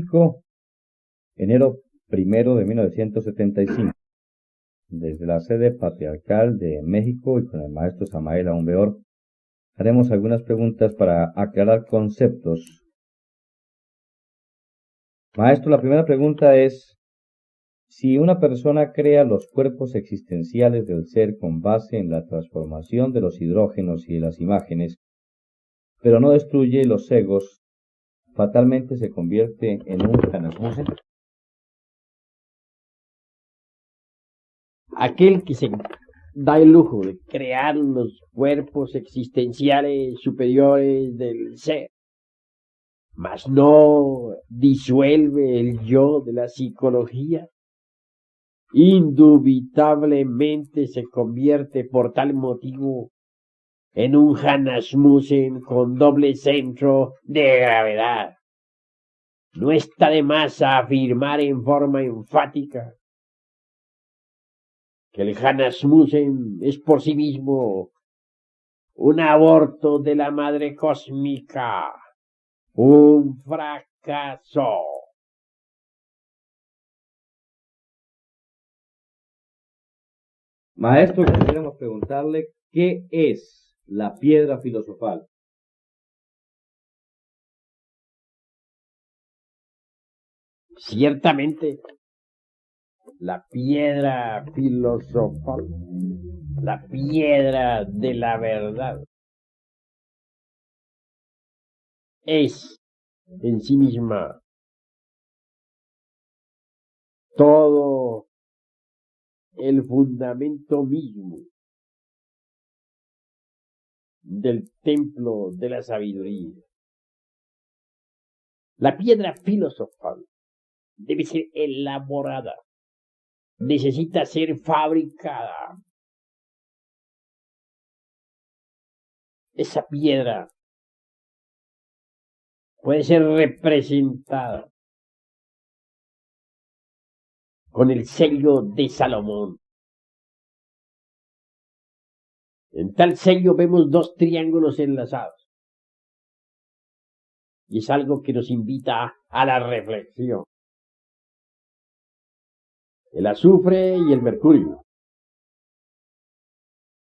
México, enero 1 de 1975. Desde la sede patriarcal de México y con el maestro Samael Aumbeor, haremos algunas preguntas para aclarar conceptos. Maestro, la primera pregunta es: si una persona crea los cuerpos existenciales del ser con base en la transformación de los hidrógenos y de las imágenes, pero no destruye los egos, ¿fatalmente se convierte en un Hanasmusen? Aquel que se da el lujo de crear los cuerpos existenciales superiores del ser, mas no disuelve el yo de la psicología, indubitablemente se convierte por tal motivo en un Hanasmusen con doble centro de gravedad. No está de más afirmar en forma enfática que el Hanasmusen es por sí mismo un aborto de la madre cósmica, un fracaso. Maestro, quisiéramos preguntarle, ¿qué es la piedra filosofal? Ciertamente, la piedra filosofal, la piedra de la verdad, es en sí misma todo el fundamento mismo del templo de la sabiduría. La piedra filosofal debe ser elaborada, necesita ser fabricada. Esa piedra puede ser representada con el sello de Salomón. En tal sello vemos dos triángulos enlazados. Y es algo que nos invita a la reflexión. El azufre y el mercurio.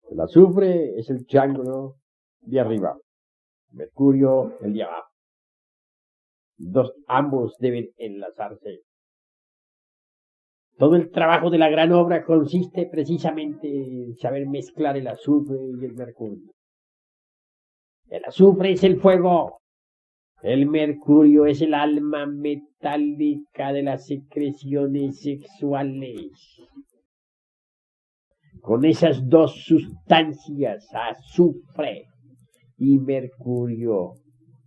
El azufre es el triángulo de arriba. Mercurio el de abajo. Ambos deben enlazarse. Todo el trabajo de la gran obra consiste precisamente en saber mezclar el azufre y el mercurio. El azufre es el fuego. El mercurio es el alma metálica de las secreciones sexuales. Con esas dos sustancias, azufre y mercurio,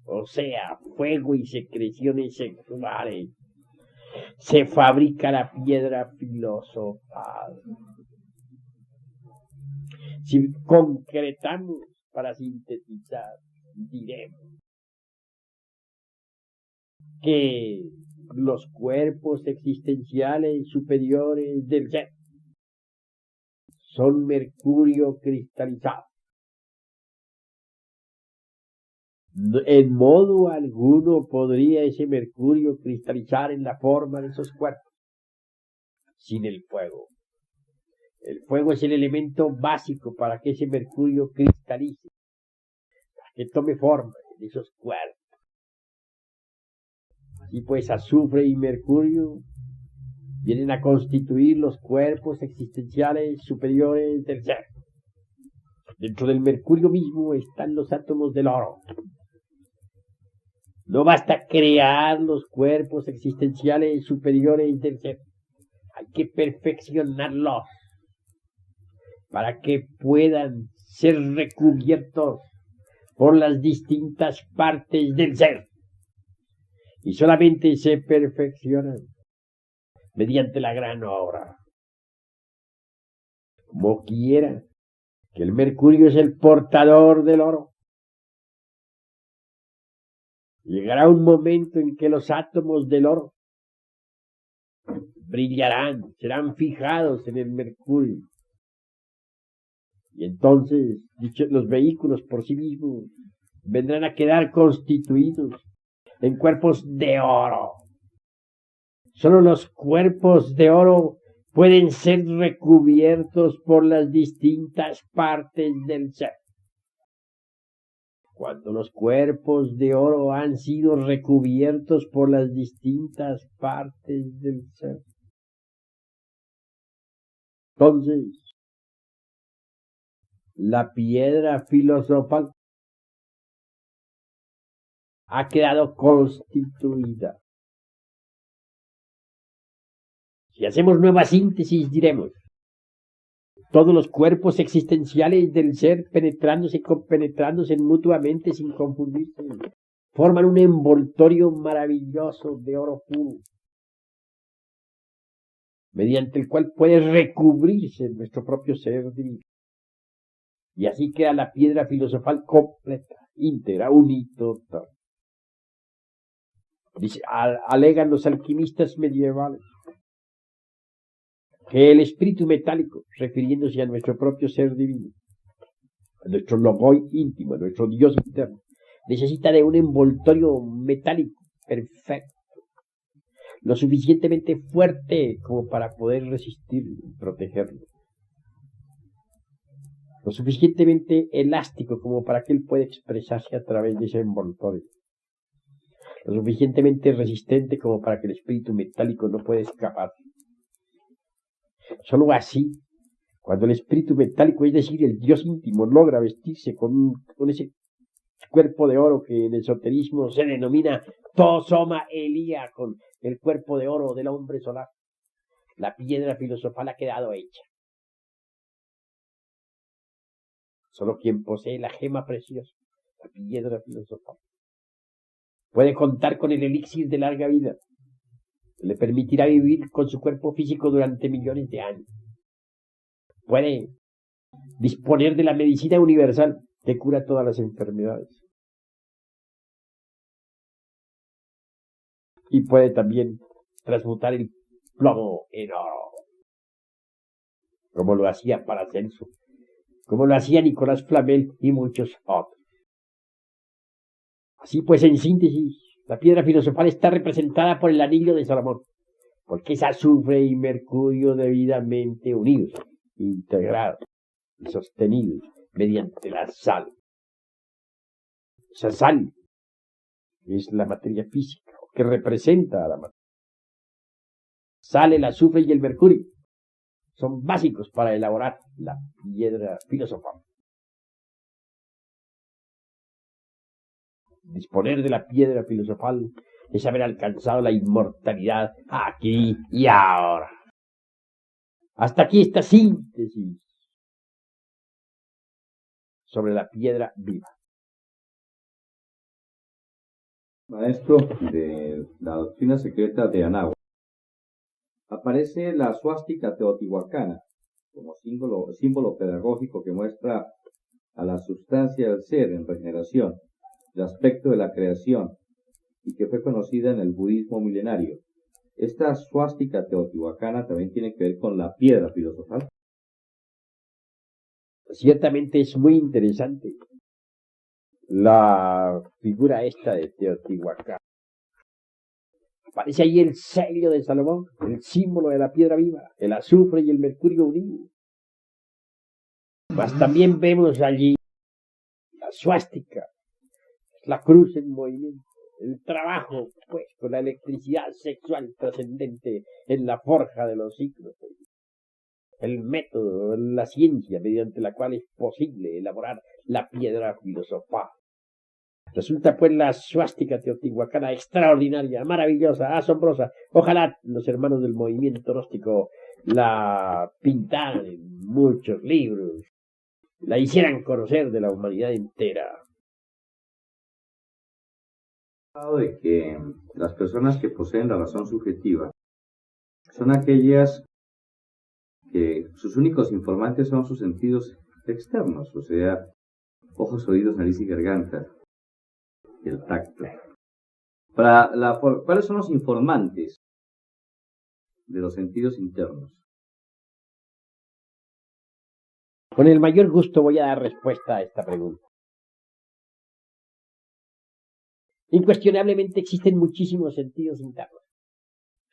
o sea, fuego y secreciones sexuales, se fabrica la piedra filosofal. Si concretamos para sintetizar, diremos que los cuerpos existenciales superiores del ser son mercurio cristalizado. En modo alguno podría ese mercurio cristalizar en la forma de esos cuerpos sin el fuego. El fuego es el elemento básico para que ese mercurio cristalice, para que tome forma en esos cuerpos. Así pues, azufre y mercurio vienen a constituir los cuerpos existenciales superiores del ser. Dentro del mercurio mismo están los átomos del oro. No basta crear los cuerpos existenciales superiores del ser. Hay que perfeccionarlos para que puedan ser recubiertos por las distintas partes del ser. Y solamente se perfeccionan mediante la gran obra. Como quiera, que el mercurio es el portador del oro. Llegará un momento en que los átomos del oro brillarán, serán fijados en el mercurio. Y entonces, los vehículos por sí mismos vendrán a quedar constituidos en cuerpos de oro. Solo los cuerpos de oro pueden ser recubiertos por las distintas partes del ser. Cuando los cuerpos de oro han sido recubiertos por las distintas partes del ser, entonces la piedra filosofal ha quedado constituida. Si hacemos nueva síntesis, diremos: todos los cuerpos existenciales del ser, penetrándose y compenetrándose mutuamente sin confundirse, forman un envoltorio maravilloso de oro puro, mediante el cual puede recubrirse nuestro propio ser divino. Y así queda la piedra filosofal completa, íntegra, unitotal. Alegan los alquimistas medievales que el espíritu metálico, refiriéndose a nuestro propio ser divino, a nuestro logoi íntimo, a nuestro Dios interno, necesita de un envoltorio metálico perfecto, lo suficientemente fuerte como para poder resistirlo y protegerlo, lo suficientemente elástico como para que él pueda expresarse a través de ese envoltorio, lo suficientemente resistente como para que el espíritu metálico no pueda escapar. Solo así, cuando el espíritu metálico, es decir, el Dios íntimo, logra vestirse con ese cuerpo de oro que en el esoterismo se denomina Tosoma Elía, con el cuerpo de oro del hombre solar, la piedra filosofal ha quedado hecha. Solo quien posee la gema preciosa, la piedra filosofal, puede contar con el elixir de larga vida, que le permitirá vivir con su cuerpo físico durante millones de años. Puede disponer de la medicina universal que cura todas las enfermedades. Y puede también transmutar el plomo en oro, como lo hacía Paracelso, como lo hacía Nicolás Flamel y muchos otros. Así pues, en síntesis, la piedra filosofal está representada por el anillo de Salomón, porque es azufre y mercurio debidamente unidos, integrados y sostenidos mediante la sal. Esa sal es la materia física, que representa a la materia. Sal, el azufre y el mercurio son básicos para elaborar la piedra filosofal. Disponer de la piedra filosofal es haber alcanzado la inmortalidad aquí y ahora. Hasta aquí esta síntesis sobre la piedra viva. Maestro de la doctrina secreta de Anáhuac, aparece la suástica teotihuacana como símbolo pedagógico que muestra a la sustancia del ser en regeneración, el aspecto de la creación, y que fue conocida en el budismo milenario. Esta suástica teotihuacana también tiene que ver con la piedra filosofal. Ciertamente es muy interesante la figura esta de Teotihuacán. Aparece ahí el sello de Salomón, el símbolo de la piedra viva, el azufre y el mercurio unidos. Mas también vemos allí la suástica, la cruz en movimiento, el trabajo pues con la electricidad sexual trascendente en la forja de los siglos, el método, la ciencia mediante la cual es posible elaborar la piedra filosofal. Resulta pues la suástica teotihuacana extraordinaria, maravillosa, asombrosa. Ojalá los hermanos del movimiento gnóstico la pintaran en muchos libros, la hicieran conocer de la humanidad entera. De que las personas que poseen la razón subjetiva son aquellas que sus únicos informantes son sus sentidos externos, o sea, ojos, oídos, nariz y garganta, y el tacto. ¿Cuáles son los informantes de los sentidos internos? Con el mayor gusto voy a dar respuesta a esta pregunta. Incuestionablemente existen muchísimos sentidos internos.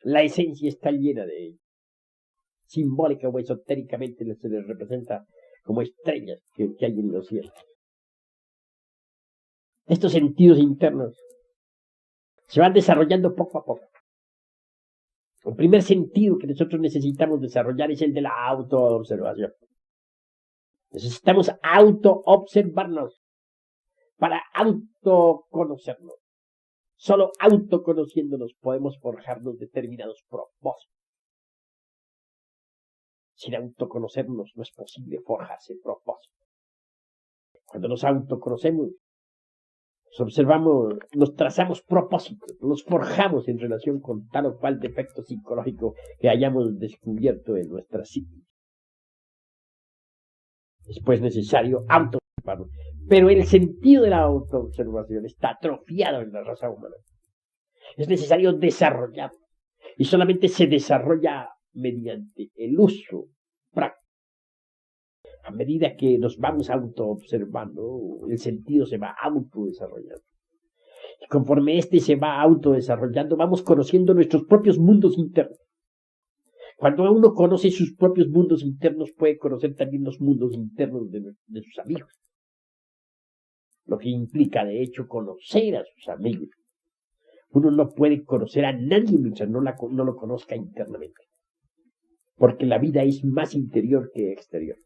La esencia está llena de ello. Simbólica o esotéricamente se les representa como estrellas que hay en los cielos. Estos sentidos internos se van desarrollando poco a poco. El primer sentido que nosotros necesitamos desarrollar es el de la autoobservación. Necesitamos autoobservarnos para autoconocernos. Solo autoconociéndonos podemos forjarnos determinados propósitos. Sin autoconocernos no es posible forjarse propósitos. Cuando nos autoconocemos, nos observamos, nos trazamos propósitos, nos forjamos en relación con tal o cual defecto psicológico que hayamos descubierto en nuestra psique. Es pues necesario autoobservarnos. Pero el sentido de la autoobservación está atrofiado en la raza humana. Es necesario desarrollarlo. Y solamente se desarrolla mediante el uso práctico. A medida que nos vamos autoobservando, el sentido se va autodesarrollando. Y conforme este se va autodesarrollando, vamos conociendo nuestros propios mundos internos. Cuando uno conoce sus propios mundos internos, puede conocer también los mundos internos de sus amigos. Lo que implica, de hecho, conocer a sus amigos. Uno no puede conocer a nadie mientras no lo conozca internamente. Porque la vida es más interior que exterior.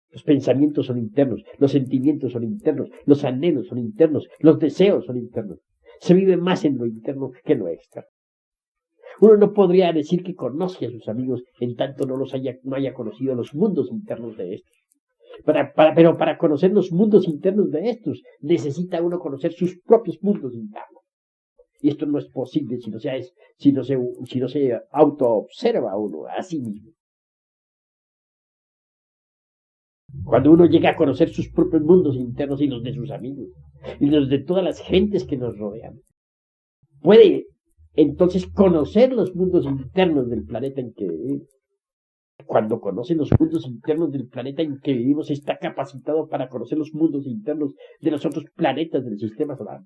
Los pensamientos son internos, los sentimientos son internos, los anhelos son internos, los deseos son internos. Se vive más en lo interno que en lo externo. Uno no podría decir que conoce a sus amigos en tanto no haya conocido los mundos internos de estos. Pero para conocer los mundos internos de estos, necesita uno conocer sus propios mundos internos. Y esto no es posible si no se autoobserva uno a sí mismo. Cuando uno llega a conocer sus propios mundos internos y los de sus amigos, y los de todas las gentes que nos rodean, puede entonces conocer los mundos internos del planeta en que vivimos. Cuando conoce los mundos internos del planeta en que vivimos, está capacitado para conocer los mundos internos de los otros planetas del sistema solar.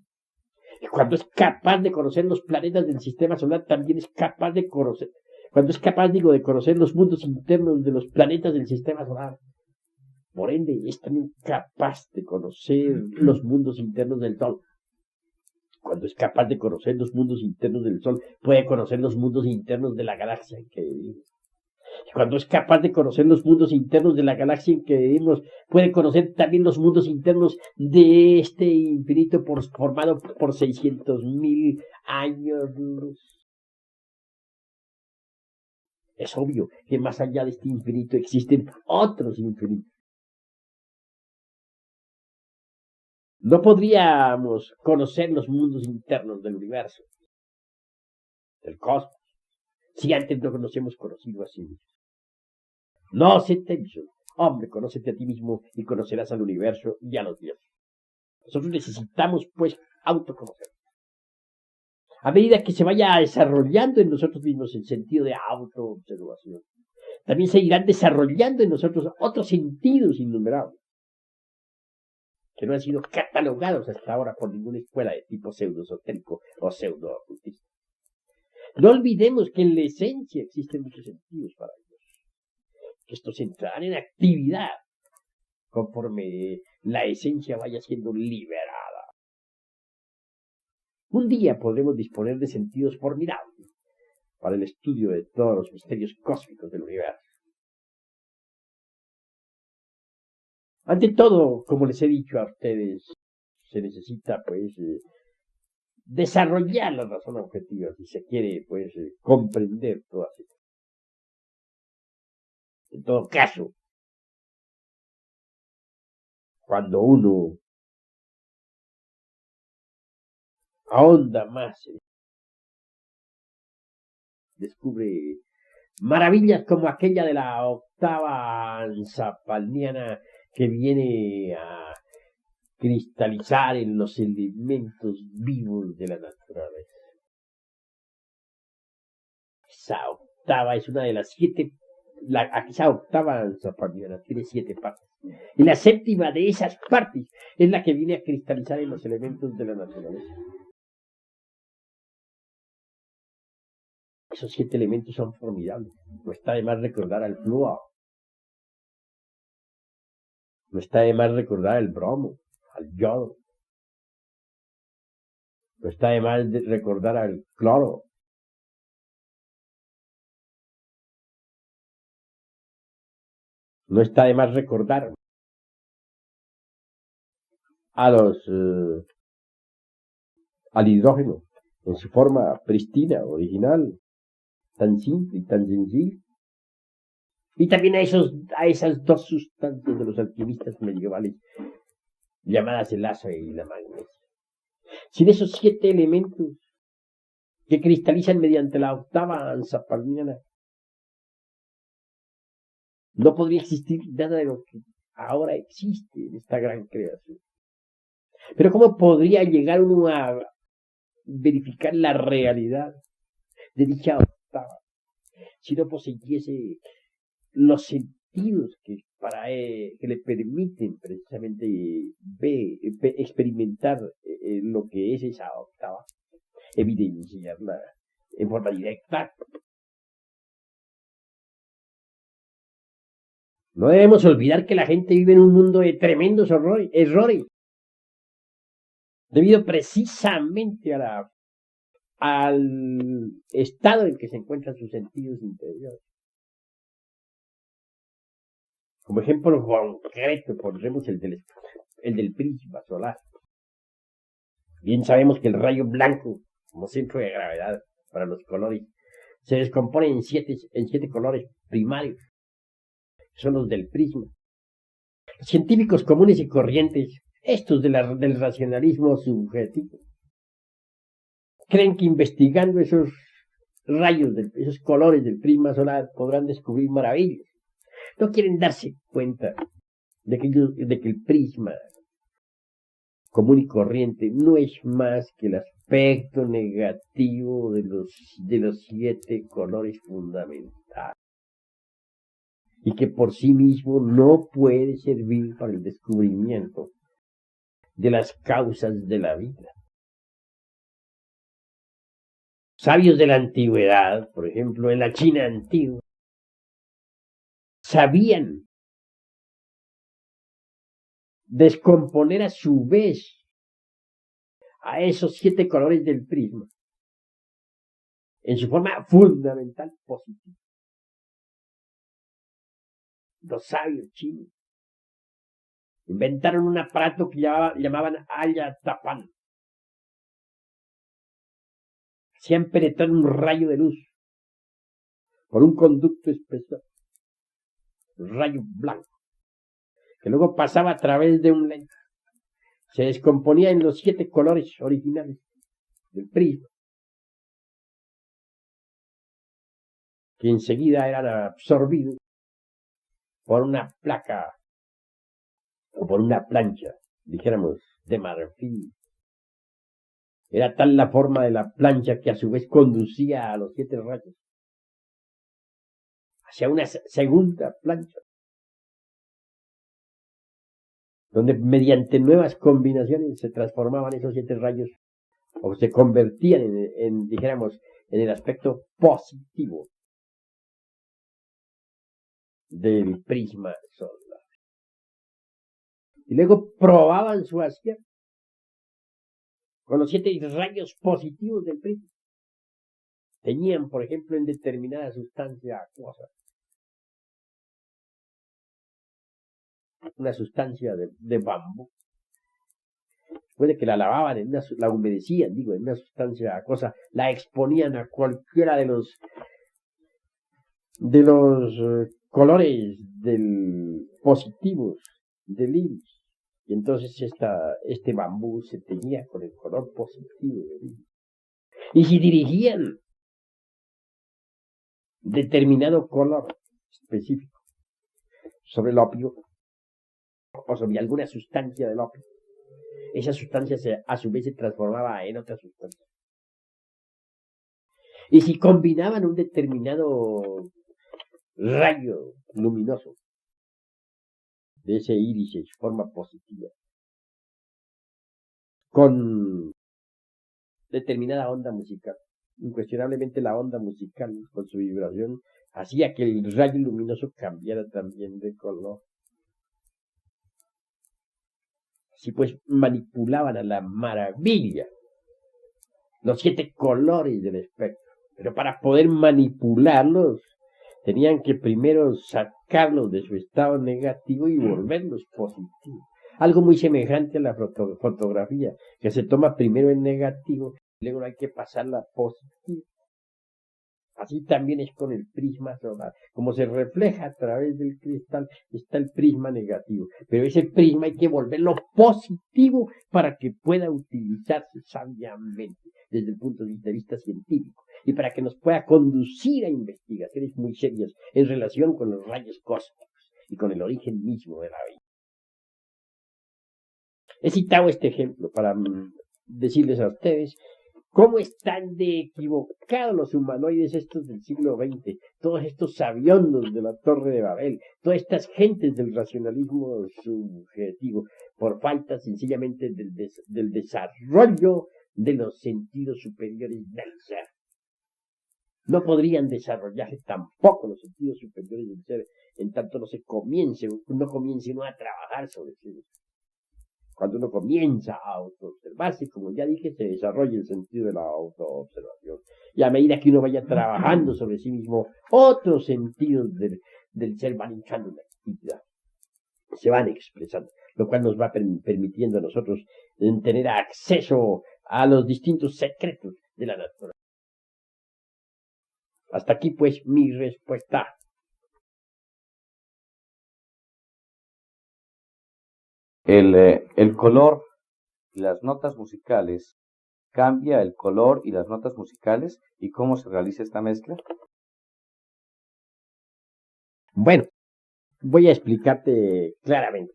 Y cuando es capaz de conocer los planetas del sistema solar, también es capaz de conocer, de conocer los mundos internos de los planetas del sistema solar. Por ende, es también capaz de conocer los mundos internos del Sol. Cuando es capaz de conocer los mundos internos del Sol, puede conocer los mundos internos de la galaxia en que vivimos. Y cuando es capaz de conocer los mundos internos de la galaxia en que vivimos, puede conocer también los mundos internos de este infinito formado por 600.000 años luz. Es obvio que más allá de este infinito existen otros infinitos. No podríamos conocer los mundos internos del universo, del cosmos, si antes no nos hemos conocido a sí mismos. No se te hizo. Hombre, conócete a ti mismo y conocerás al universo y a los dioses. Nosotros necesitamos, pues, autoconocer. A medida que se vaya desarrollando en nosotros mismos el sentido de autoobservación, también se irán desarrollando en nosotros otros sentidos innumerables, que no han sido catalogados hasta ahora por ninguna escuela de tipo pseudo-esotérico o pseudo-ocultista. No olvidemos que en la esencia existen muchos sentidos para ellos, que estos entrarán en actividad conforme la esencia vaya siendo liberada. Un día podremos disponer de sentidos formidables para el estudio de todos los misterios cósmicos del universo. Ante todo, como les he dicho a ustedes, se necesita, pues, desarrollar la razón objetiva si se quiere, pues, comprender todas estas. En todo caso, cuando uno ahonda más, descubre maravillas como aquella de la octava anzapalniana que viene a cristalizar en los elementos vivos de la naturaleza. Esa octava es una de las 7, esa octava anzapalniana tiene 7 partes. Y la séptima de esas partes es la que viene a cristalizar en los elementos de la naturaleza. Esos 7 elementos son formidables. No está de más recordar al flúor. No está de más recordar al bromo, al yodo. No está de más recordar al cloro. No está de más recordar al hidrógeno en su forma pristina, original, tan simple y tan sencilla. Y también a esas 2 sustancias de los alquimistas medievales, llamadas el azufre y la magnesia. Sin esos 7 elementos que cristalizan mediante la octava anzapalmiana, no podría existir nada de lo que ahora existe en esta gran creación. Pero ¿cómo podría llegar uno a verificar la realidad de dicha octava si no poseyese los sentidos que le permiten precisamente experimentar lo que es esa octava, evidenciarla en forma directa? No debemos olvidar que la gente vive en un mundo de tremendos errores, debido precisamente al estado en que se encuentran sus sentidos interiores. Como ejemplo concreto pondremos el del prisma solar. Bien sabemos que el rayo blanco, como centro de gravedad para los colores, se descompone en 7 colores primarios, que son los del prisma. Los científicos comunes y corrientes, estos del racionalismo subjetivo, creen que investigando esos rayos, esos colores del prisma solar, podrán descubrir maravillas. No quieren darse cuenta de que el prisma común y corriente no es más que el aspecto negativo de los 7 colores fundamentales, y que por sí mismo no puede servir para el descubrimiento de las causas de la vida. Sabios de la antigüedad, por ejemplo, en la China antigua, sabían descomponer a su vez a esos 7 colores del prisma en su forma fundamental positiva. Los sabios chinos inventaron un aparato que llamaban Ayatapán. Hacían penetrar un rayo de luz por un conducto especial, un rayo blanco, que luego pasaba a través de un lente. Se descomponía en los 7 colores originales del prisma, que enseguida eran absorbidos por una placa o por una plancha, dijéramos, de marfil. Era tal la forma de la plancha que a su vez conducía a los 7 rayos hacia una segunda plancha, donde mediante nuevas combinaciones se transformaban esos 7 rayos o se convertían dijéramos, en el aspecto positivo del prisma solar. Y luego probaban su acierto con los 7 rayos positivos del prisma. Tenían, por ejemplo, en determinada sustancia acuosa, una sustancia de bambú. Puede que la lavaban, la humedecían, en una sustancia acuosa, la exponían a cualquiera de los colores positivos del iris. Y entonces este bambú se teñía con el color positivo del iris. Y si dirigían determinado color específico sobre el opio o sobre alguna sustancia del opio, esa sustancia a su vez se transformaba en otra sustancia. Y si combinaban un determinado rayo luminoso de ese iris en forma positiva con determinada onda musical, Incuestionablemente la onda musical, con su vibración, hacía que el rayo luminoso cambiara también de color. Así pues, manipulaban a la maravilla los 7 colores del espectro. Pero para poder manipularlos, tenían que primero sacarlos de su estado negativo y volverlos positivos. Algo muy semejante a la fotografía, que se toma primero en negativo y luego hay que pasarla a positivo. Así también es con el prisma solar. Como se refleja a través del cristal, está el prisma negativo. Pero ese prisma hay que volverlo positivo para que pueda utilizarse sabiamente desde el punto de vista científico y para que nos pueda conducir a investigaciones muy serias en relación con los rayos cósmicos y con el origen mismo de la vida. He citado este ejemplo para decirles a ustedes cómo están de equivocados los humanoides estos del siglo XX, todos estos sabiondos de la Torre de Babel, todas estas gentes del racionalismo subjetivo, por falta sencillamente del desarrollo de los sentidos superiores del ser. No podrían desarrollarse tampoco los sentidos superiores del ser en tanto no comience uno a trabajar sobre sí mismo. Cuando uno comienza a autoobservarse, como ya dije, se desarrolla el sentido de la autoobservación. Y a medida que uno vaya trabajando sobre sí mismo, otros sentidos del ser van entrando en la actividad, se van expresando, lo cual nos va permitiendo a nosotros tener acceso a los distintos secretos de la naturaleza. Hasta aquí, pues, mi respuesta. El color y las notas musicales, ¿cambia el color y las notas musicales? ¿Y cómo se realiza esta mezcla? Bueno, voy a explicarte claramente.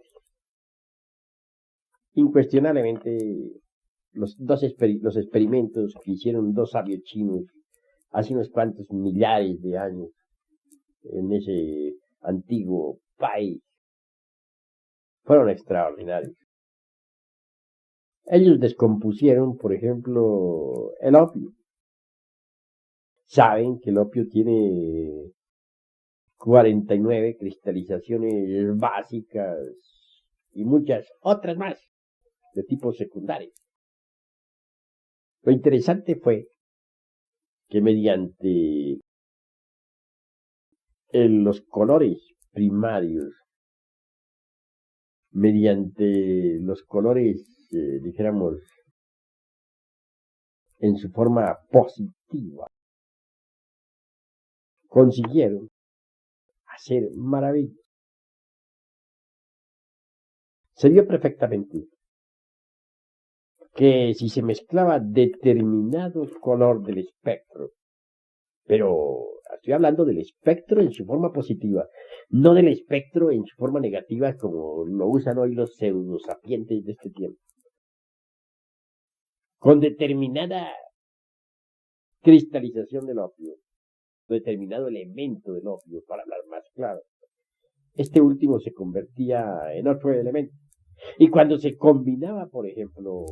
Incuestionablemente, los experimentos que hicieron 2 sabios chinos hace unos cuantos millares de años en ese antiguo país fueron extraordinarios. Ellos descompusieron, por ejemplo, el opio. Saben que el opio tiene 49 cristalizaciones básicas y muchas otras más de tipo secundario. Lo interesante fue que mediante los colores primarios, mediante los colores, dijéramos, en su forma positiva, consiguieron hacer maravillas. Se vio perfectamente que si se mezclaba determinado color del espectro, pero estoy hablando del espectro en su forma positiva, no del espectro en su forma negativa como lo usan hoy los pseudosapientes de este tiempo. Con determinada cristalización del opio, determinado elemento del opio, para hablar más claro, este último se convertía en otro elemento. Y cuando se combinaba, por ejemplo,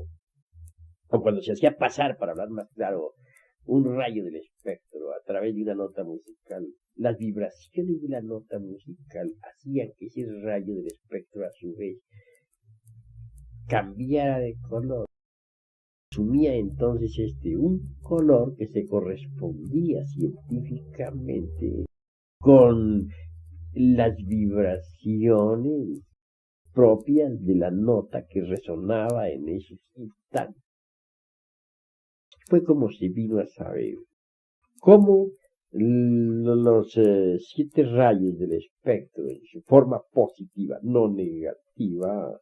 o cuando se hacía pasar, para hablar más claro, un rayo del espectro a través de una nota musical, las vibraciones de la nota musical hacían que ese rayo del espectro a su vez cambiara de color. Asumía entonces un color que se correspondía científicamente con las vibraciones propias de la nota que resonaba en esos instantes. Fue como se vino a saber cómo los 7 rayos del espectro en su forma positiva, no negativa,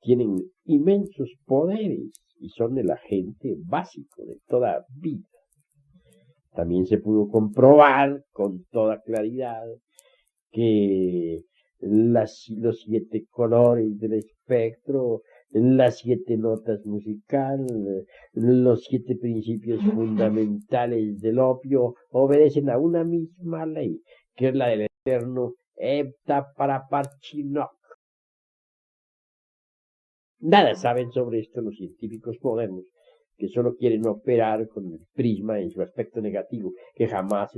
tienen inmensos poderes y son el agente básico de toda vida. También se pudo comprobar con toda claridad que los 7 colores del espectro, las 7 notas musicales, los 7 principios fundamentales del opio obedecen a una misma ley, que es la del eterno Hepta Paraparchinok. Nada saben sobre esto los científicos modernos, que solo quieren operar con el prisma en su aspecto negativo, que jamás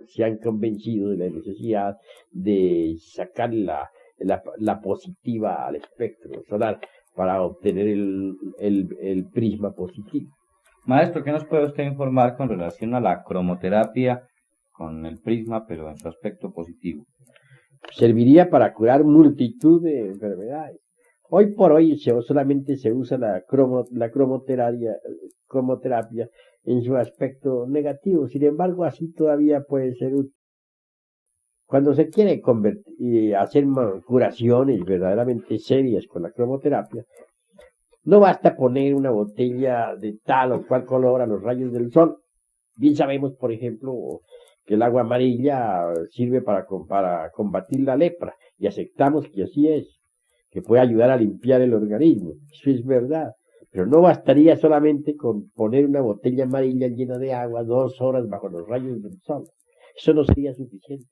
se han convencido de la necesidad de sacar la positiva al espectro solar para obtener el prisma positivo. Maestro, ¿qué nos puede usted informar con relación a la cromoterapia con el prisma, pero en su aspecto positivo? Serviría para curar multitud de enfermedades. Hoy por hoy solamente se usa la cromoterapia en su aspecto negativo. Sin embargo, así todavía puede ser útil. Cuando se quiere hacer curaciones verdaderamente serias con la cromoterapia, no basta poner una botella de tal o cual color a los rayos del sol. Bien sabemos, por ejemplo, que el agua amarilla sirve para combatir la lepra, y aceptamos que así es, que puede ayudar a limpiar el organismo. Eso es verdad. Pero no bastaría solamente con poner una botella amarilla llena de agua 2 horas bajo los rayos del sol. Eso no sería suficiente.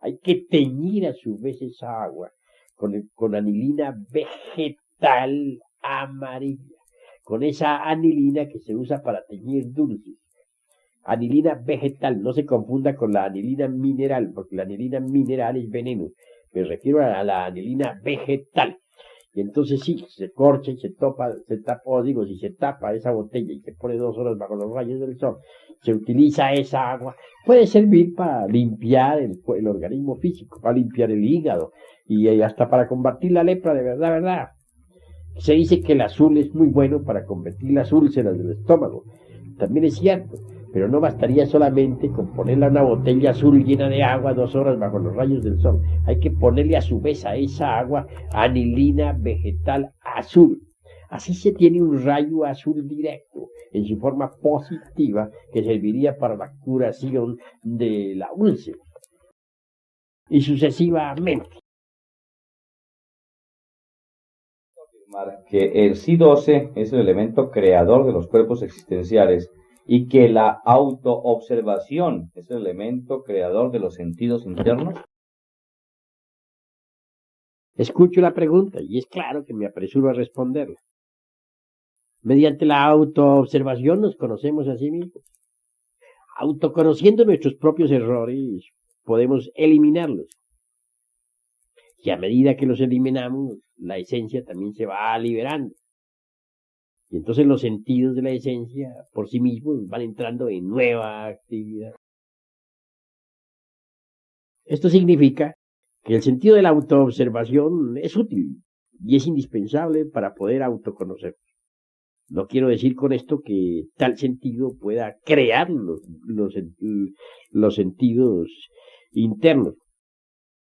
Hay que teñir a su vez esa agua con anilina vegetal amarilla, con esa anilina que se usa para teñir dulces. Anilina vegetal, no se confunda con la anilina mineral, porque la anilina mineral es veneno. Me refiero a la anilina vegetal. Y entonces sí, se corcha y se tapa esa botella y se pone 2 horas bajo los rayos del sol, se utiliza esa agua, puede servir para limpiar el organismo físico, para limpiar el hígado y hasta para combatir la lepra, de verdad. Se dice que el azul es muy bueno para combatir las úlceras del estómago. También es cierto, pero no bastaría solamente con ponerle una botella azul llena de agua 2 horas bajo los rayos del sol. Hay que ponerle a su vez a esa agua anilina vegetal azul. Así se tiene un rayo azul directo en su forma positiva que serviría para la curación de la úlcera. Y sucesivamente. Que el Psi-12 es el elemento creador de los cuerpos existenciales y que la autoobservación es el elemento creador de los sentidos internos. Escucho la pregunta y es claro que me apresuro a responderla. Mediante la autoobservación nos conocemos a sí mismos. Autoconociendo nuestros propios errores, podemos eliminarlos. Y a medida que los eliminamos, la esencia también se va liberando. Y entonces los sentidos de la esencia por sí mismos van entrando en nueva actividad. Esto significa que el sentido de la autoobservación es útil y es indispensable para poder autoconocernos. No quiero decir con esto que tal sentido pueda crear los sentidos internos.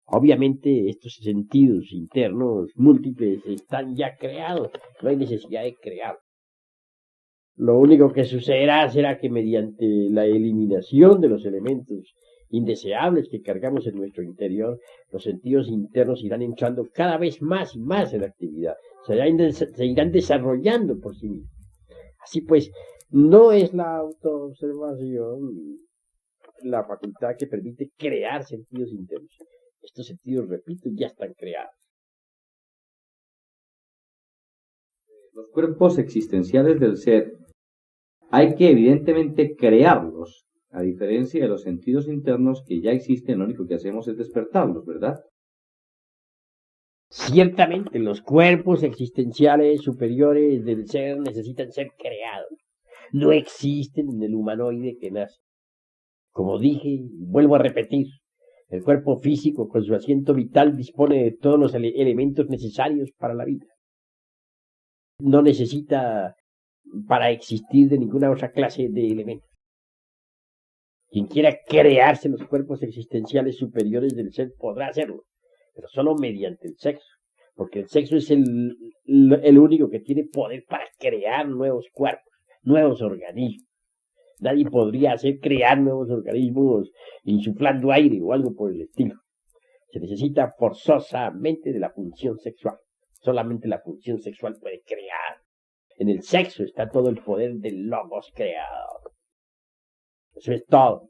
Obviamente estos sentidos internos múltiples están ya creados, no hay necesidad de crearlos. Lo único que sucederá será que mediante la eliminación de los elementos indeseables que cargamos en nuestro interior, los sentidos internos irán entrando cada vez más y más en actividad, se irán desarrollando por sí mismos. Así pues, no es la autoobservación la facultad que permite crear sentidos internos. Estos sentidos, repito, ya están creados. Los cuerpos existenciales del ser hay que evidentemente crearlos, a diferencia de los sentidos internos que ya existen, lo único que hacemos es despertarlos, ¿verdad? Ciertamente, los cuerpos existenciales superiores del ser necesitan ser creados. No existen en el humanoide que nace. Como dije, y vuelvo a repetir, el cuerpo físico con su asiento vital dispone de todos los elementos necesarios para la vida. No necesita para existir de ninguna otra clase de elementos. Quien quiera crearse los cuerpos existenciales superiores del ser podrá hacerlo, pero solo mediante el sexo, porque el sexo es el único que tiene poder para crear nuevos cuerpos, nuevos organismos. Nadie podría hacer crear nuevos organismos insuflando aire o algo por el estilo. Se necesita forzosamente de la función sexual. Solamente la función sexual puede crear. En el sexo está todo el poder del logos creador. Eso es todo.